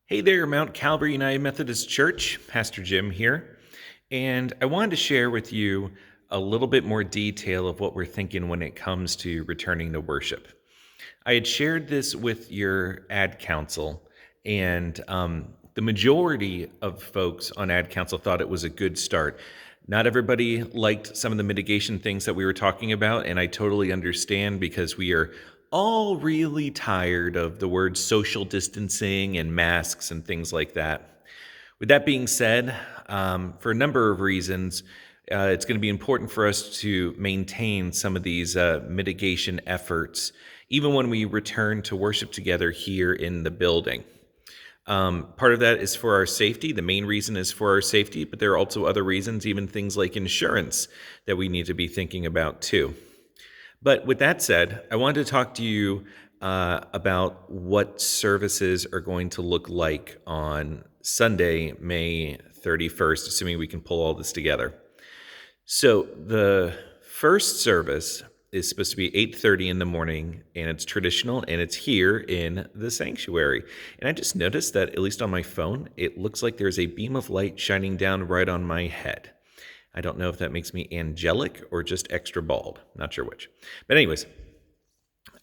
Hey there, Mount Calvary United Methodist Church. Pastor Jim here. And I wanted to share with you a little bit more detail of what we're thinking when it comes to returning to worship. I had shared this with your ad council, and the majority of folks on ad council thought it was a good start. Not everybody liked some of the mitigation things that we were talking about, and I totally understand because we are all really tired of the words social distancing and masks and things like that. With that being said, for a number of reasons, it's going to be important for us to maintain some of these mitigation efforts, even when we return to worship together here in the building. Part of that is for our safety. The main reason is for our safety, but there are also other reasons, even things like insurance, that we need to be thinking about too. But with that said, I wanted to talk to you about what services are going to look like on Sunday, May 31st, assuming we can pull all this together. So the first service is supposed to be 8:30 in the morning, and it's traditional, and it's here in the sanctuary. And I just noticed that, at least on my phone, it looks like there's a beam of light shining down right on my head. I don't know if that makes me angelic or just extra bald. Not sure which. But anyways,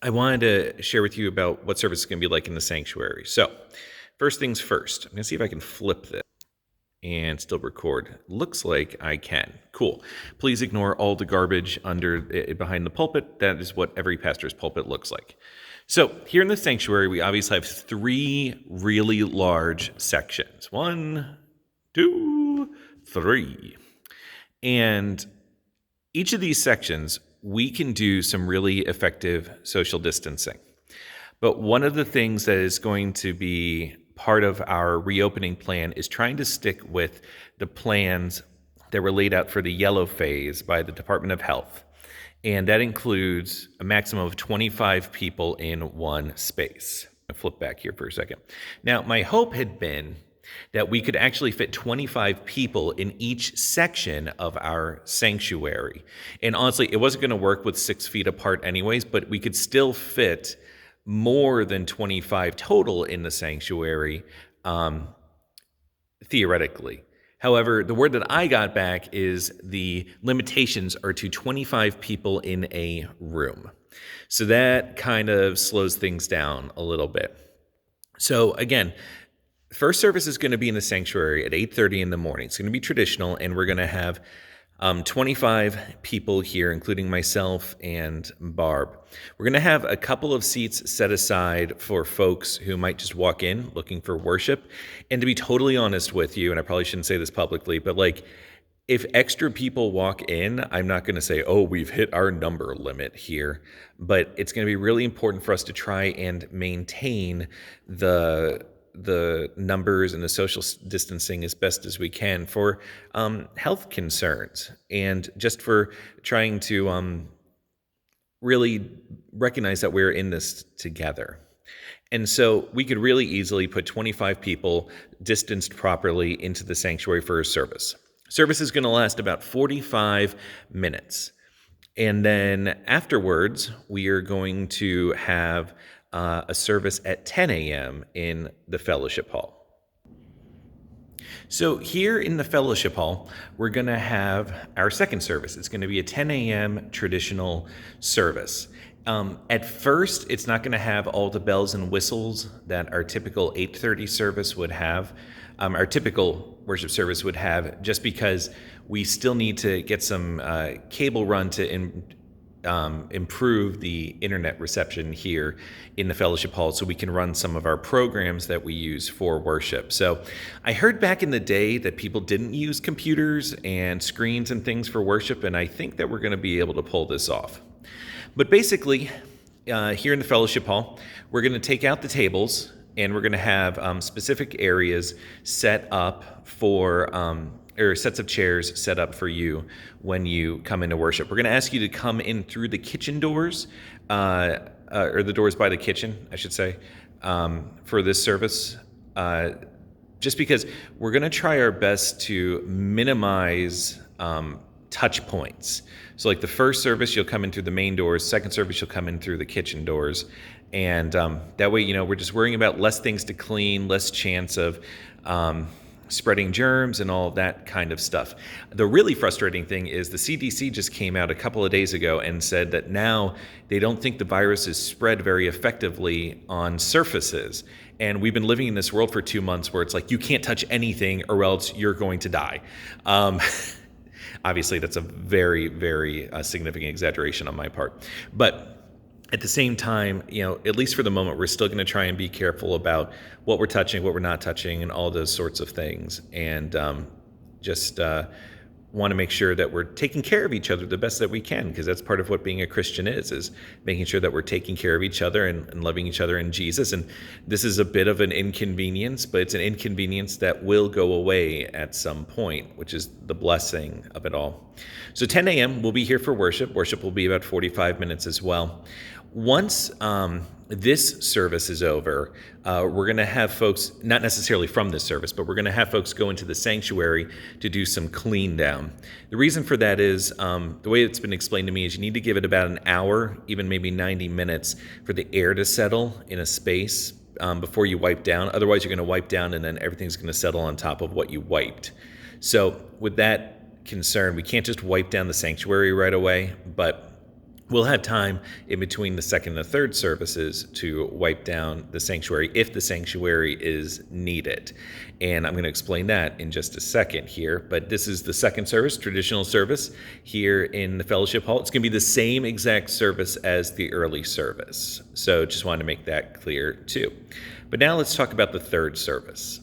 I wanted to share with you about what service is going to be like in the sanctuary. So first things first, I'm going to see if I can flip this and still record. Looks like I can. Cool. Please ignore all the garbage behind the pulpit. That is what every pastor's pulpit looks like. So here in the sanctuary, we obviously have three really large sections. 1, 2, 3. And each of these sections, we can do some really effective social distancing. But one of the things that is going to be part of our reopening plan is trying to stick with the plans that were laid out for the yellow phase by the Department of Health. And that includes a maximum of 25 people in one space. I'll flip back here for a second. Now, my hope had been that we could actually fit 25 people in each section of our sanctuary. And honestly, it wasn't going to work with 6 feet apart anyways, but we could still fit more than 25 total in the sanctuary, theoretically. However, the word that I got back is the limitations are to 25 people in a room. So that kind of slows things down a little bit. So again, first service is going to be in the sanctuary at 8:30 in the morning. It's going to be traditional, and we're going to have 25 people here, including myself and Barb. We're going to have a couple of seats set aside for folks who might just walk in looking for worship. And to be totally honest with you, and I probably shouldn't say this publicly, but if extra people walk in, I'm not going to say, oh, we've hit our number limit here. But it's going to be really important for us to try and maintain the numbers and the social distancing as best as we can for health concerns, and just for trying to really recognize that we're in this together. And so we could really easily put 25 people distanced properly into the sanctuary for a service. Service is going to last about 45 minutes. And then afterwards, we are going to have a service at 10 a.m. in the fellowship hall. So here in the fellowship hall, we're going to have our second service. It's going to be a 10 a.m. traditional service. At first, it's not going to have all the bells and whistles that our typical 8:30 service would have, our typical worship service would have, just because we still need to get some cable run to improve the internet reception here in the fellowship hall so we can run some of our programs that we use for worship. So I heard back in the day that people didn't use computers and screens and things for worship, and I think that we're going to be able to pull this off. But basically, here in the fellowship hall, we're going to take out the tables, and we're going to have specific areas set up for or sets of chairs set up for you when you come into worship. We're going to ask you to come in through the kitchen doors, or the doors by the kitchen, I should say, for this service, just because we're going to try our best to minimize touch points. So the first service, you'll come in through the main doors. Second service, you'll come in through the kitchen doors. And that way, we're just worrying about less things to clean, less chance of spreading germs and all that kind of stuff. The really frustrating thing is the CDC just came out a couple of days ago and said that now they don't think the virus is spread very effectively on surfaces. And we've been living in this world for 2 months where it's like, you can't touch anything or else you're going to die. Obviously, that's a very, very significant exaggeration on my part. But at the same time, at least for the moment, we're still going to try and be careful about what we're touching, what we're not touching, and all those sorts of things. And just want to make sure that we're taking care of each other the best that we can, because that's part of what being a Christian is making sure that we're taking care of each other and loving each other in Jesus. And this is a bit of an inconvenience, but it's an inconvenience that will go away at some point, which is the blessing of it all. So 10 a.m., we'll be here for worship. Worship will be about 45 minutes as well. Once this service is over, we're going to have folks, not necessarily from this service, but we're going to have folks go into the sanctuary to do some clean down. The reason for that is, the way it's been explained to me is you need to give it about an hour, even maybe 90 minutes, for the air to settle in a space before you wipe down. Otherwise, you're going to wipe down and then everything's going to settle on top of what you wiped. So with that concern, we can't just wipe down the sanctuary right away, but we'll have time in between the second and the third services to wipe down the sanctuary if the sanctuary is needed. And I'm going to explain that in just a second here. But this is the second service, traditional service here in the fellowship hall. It's going to be the same exact service as the early service. So just wanted to make that clear too. But now let's talk about the third service.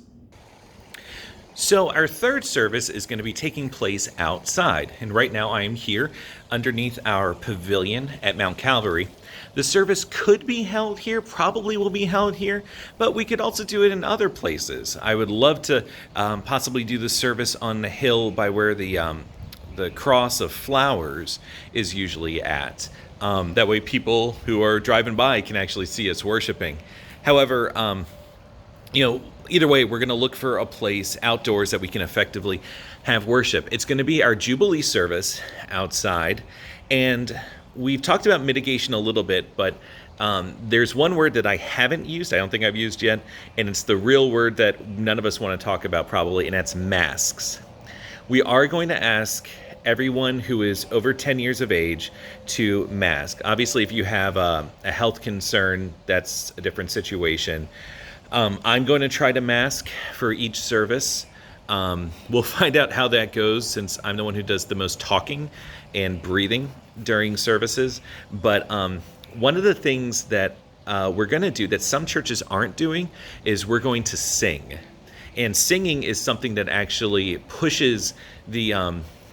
So our third service is going to be taking place outside, and right now I am here underneath our pavilion at Mt Calvary. The service could be held here, probably will be held here, but we could also do it in other places. I would love to possibly do the service on the hill by where the cross of flowers is usually at. That way people who are driving by can actually see us worshiping. However, either way, we're going to look for a place outdoors that we can effectively have worship. It's going to be our Jubilee service outside, and we've talked about mitigation a little bit, but there's one word that I haven't used, I don't think I've used yet, and it's the real word that none of us want to talk about probably, and that's masks. We are going to ask everyone who is over 10 years of age to mask. Obviously, if you have a health concern, that's a different situation. I'm going to try to mask for each service. We'll find out how that goes, since I'm the one who does the most talking and breathing during services. But one of the things that we're going to do that some churches aren't doing is we're going to sing. And singing is something that actually pushes the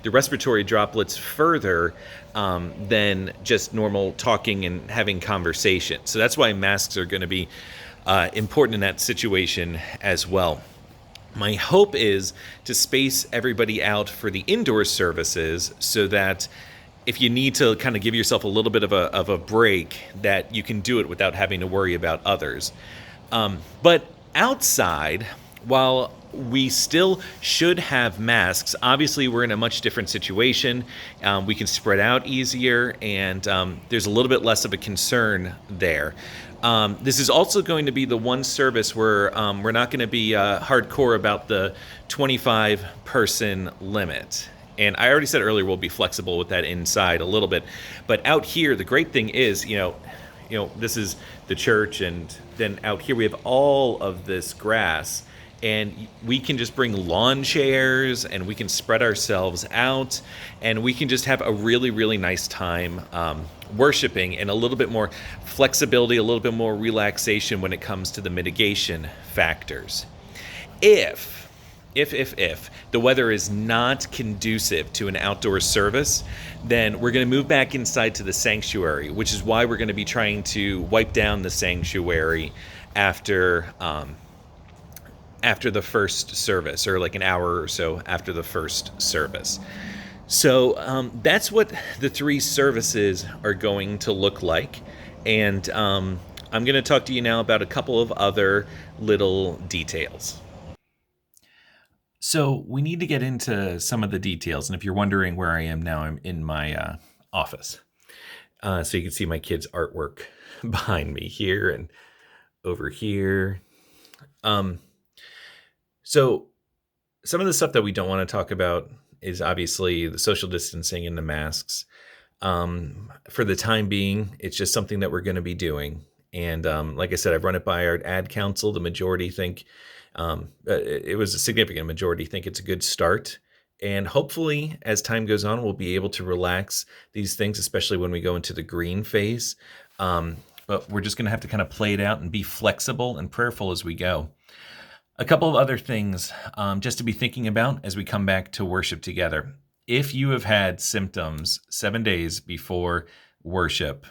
respiratory droplets further than just normal talking and having conversation. So that's why masks are going to be important in that situation as well. My hope is to space everybody out for the indoor services so that if you need to kind of give yourself a little bit of a break, that you can do it without having to worry about others. But outside, while we still should have masks, obviously we're in a much different situation. We can spread out easier, and there's a little bit less of a concern there. This is also going to be the one service where we're not going to be hardcore about the 25-person limit. And I already said earlier we'll be flexible with that inside a little bit. But out here, the great thing is, this is the church, and then out here we have all of this grass. And we can just bring lawn chairs, and we can spread ourselves out, and we can just have a really, really nice time worshiping, and a little bit more flexibility, a little bit more relaxation when it comes to the mitigation factors. If the weather is not conducive to an outdoor service, then we're going to move back inside to the sanctuary, which is why we're going to be trying to wipe down the sanctuary after the first service, or like an hour or so after the first service. So that's what the three services are going to look like. And I'm going to talk to you now about a couple of other little details. So we need to get into some of the details. And if you're wondering where I am now, I'm in my office. So you can see my kids' artwork behind me here and over here. Um, so some of the stuff that we don't want to talk about is obviously the social distancing and the masks. For the time being, it's just something that we're going to be doing. And like I said, I've run it by our ad council. The majority think it was a significant majority think it's a good start. And hopefully, as time goes on, we'll be able to relax these things, especially when we go into the green phase. But we're just going to have to kind of play it out and be flexible and prayerful as we go. A couple of other things just to be thinking about as we come back to worship together. If you have had symptoms 7 days before worship,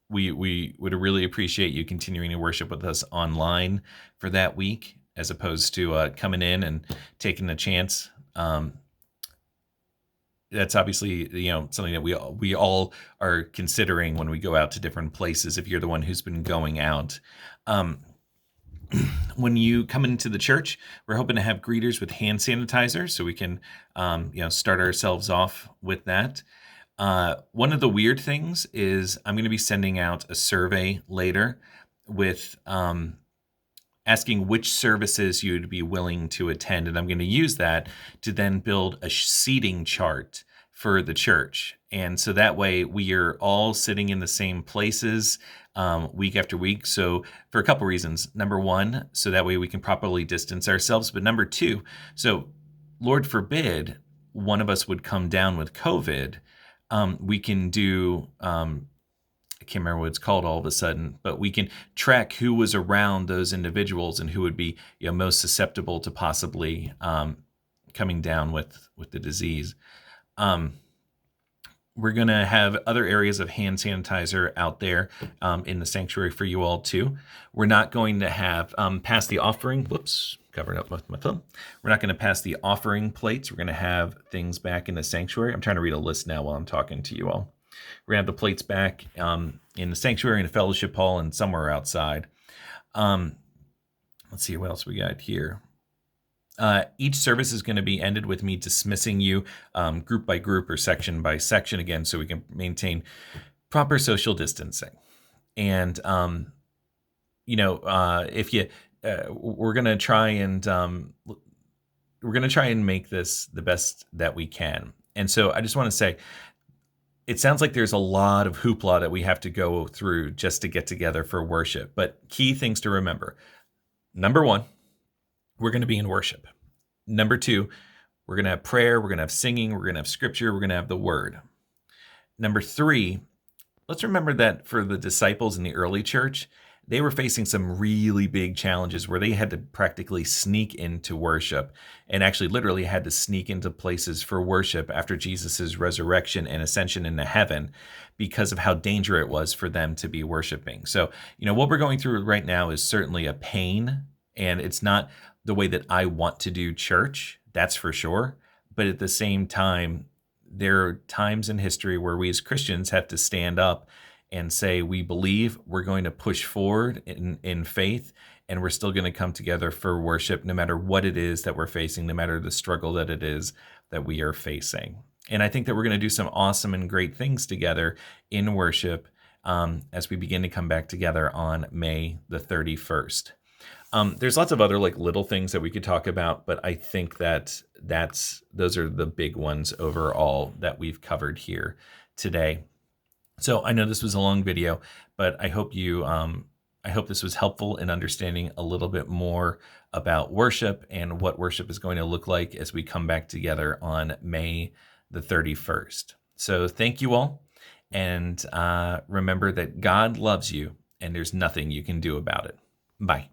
we would really appreciate you continuing to worship with us online for that week, as opposed to coming in and taking a chance. That's obviously something that we all are considering when we go out to different places. If you're the one who's been going out. When you come into the church, we're hoping to have greeters with hand sanitizer, so we can, start ourselves off with that. One of the weird things is I'm going to be sending out a survey later with asking which services you'd be willing to attend, and I'm going to use that to then build a seating chart for the church. And so that way we are all sitting in the same places week after week. So for a couple reasons. Number one, so that way we can properly distance ourselves. But number two, so Lord forbid one of us would come down with COVID, we can do, I can't remember what it's called all of a sudden, but we can track who was around those individuals and who would be most susceptible to possibly coming down with the disease. We're going to have other areas of hand sanitizer out there in the sanctuary for you all too. We're not going to have pass the offering. Whoops, covered up with my thumb. We're not going to pass the offering plates. We're going to have things back in the sanctuary. I'm trying to read a list now while I'm talking to you all. We're going to have the plates back in the sanctuary, in the fellowship hall, and somewhere outside. Let's see what else we got here. Each service is going to be ended with me dismissing you group by group or section by section again, so we can maintain proper social distancing. And if you, we're going to try and make this the best that we can. And so I just want to say, it sounds like there's a lot of hoopla that we have to go through just to get together for worship. But key things to remember. Number one, we're going to be in worship. Number two, we're going to have prayer, we're going to have singing, we're going to have scripture, we're going to have the word. Number three, let's remember that for the disciples in the early church, they were facing some really big challenges where they had to practically sneak into worship, and actually literally had to sneak into places for worship after Jesus's resurrection and ascension into heaven because of how dangerous it was for them to be worshiping. So, what we're going through right now is certainly a pain, and it's not the way that I want to do church, that's for sure. But at the same time, there are times in history where we as Christians have to stand up and say, we believe, we're going to push forward in faith, and we're still going to come together for worship, no matter what it is that we're facing, no matter the struggle that it is that we are facing. And I think that we're going to do some awesome and great things together in worship as we begin to come back together on May the 31st. There's lots of other little things that we could talk about, but I think that those are the big ones overall that we've covered here today. So I know this was a long video, but I hope this was helpful in understanding a little bit more about worship and what worship is going to look like as we come back together on May the 31st. So thank you all, and remember that God loves you, and there's nothing you can do about it. Bye.